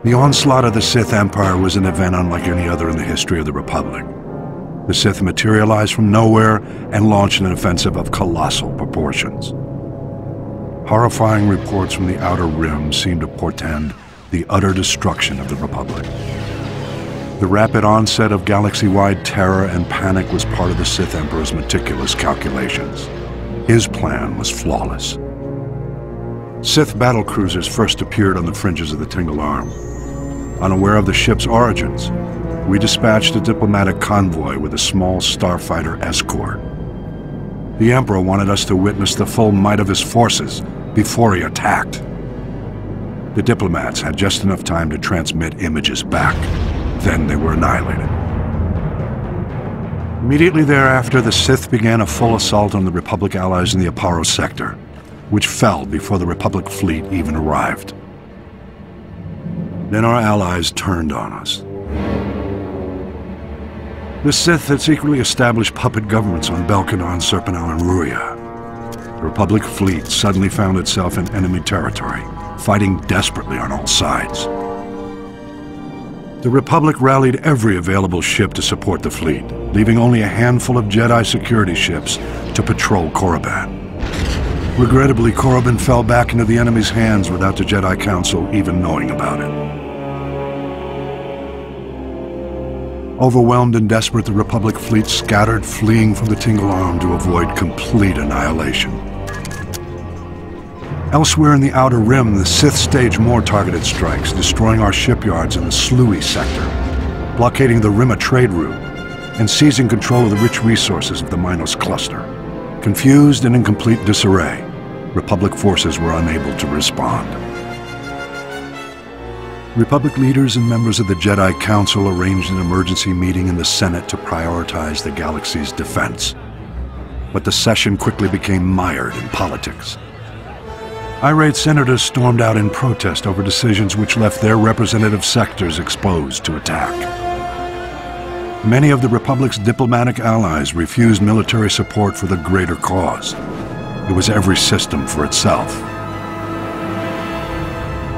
The onslaught of the Sith Empire was an event unlike any other in the history of the Republic. The Sith materialized from nowhere and launched an offensive of colossal proportions. Horrifying reports from the Outer Rim seemed to portend the utter destruction of the Republic. The rapid onset of galaxy-wide terror and panic was part of the Sith Emperor's meticulous calculations. His plan was flawless. Sith battlecruisers first appeared on the fringes of the Tingle Arm. Unaware of the ship's origins, we dispatched a diplomatic convoy with a small starfighter escort. The Emperor wanted us to witness the full might of his forces before he attacked. The diplomats had just enough time to transmit images back. Then they were annihilated. Immediately thereafter, the Sith began a full assault on the Republic allies in the Aparo sector, which fell before the Republic fleet even arrived. Then our allies turned on us. The Sith had secretly established puppet governments on Belkadon, Serpenau, and Ruria. The Republic fleet suddenly found itself in enemy territory, fighting desperately on all sides. The Republic rallied every available ship to support the fleet, leaving only a handful of Jedi security ships to patrol Korriban. Regrettably, Korriban fell back into the enemy's hands without the Jedi Council even knowing about it. Overwhelmed and desperate, the Republic fleet scattered, fleeing from the Tingle Arm to avoid complete annihilation. Elsewhere in the Outer Rim, the Sith staged more targeted strikes, destroying our shipyards in the Sluy sector, blockading the Rimma trade route, and seizing control of the rich resources of the Minos cluster. Confused and in complete disarray, Republic forces were unable to respond. Republic leaders and members of the Jedi Council arranged an emergency meeting in the Senate to prioritize the galaxy's defense. But the session quickly became mired in politics. Irate senators stormed out in protest over decisions which left their representative sectors exposed to attack. Many of the Republic's diplomatic allies refused military support for the greater cause. It was every system for itself.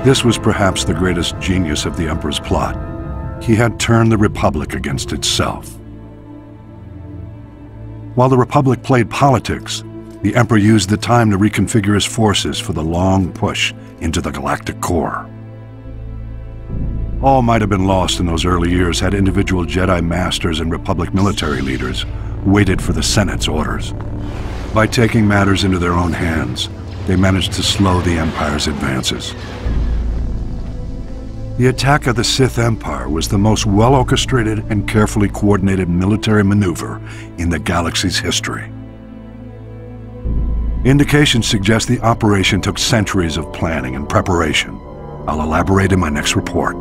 This was perhaps the greatest genius of the Emperor's plot. He had turned the Republic against itself. While the Republic played politics, the Emperor used the time to reconfigure his forces for the long push into the galactic core. All might have been lost in those early years had individual Jedi Masters and Republic military leaders waited for the Senate's orders. By taking matters into their own hands, they managed to slow the Empire's advances. The attack of the Sith Empire was the most well-orchestrated and carefully coordinated military maneuver in the galaxy's history. Indications suggest the operation took centuries of planning and preparation. I'll elaborate in my next report.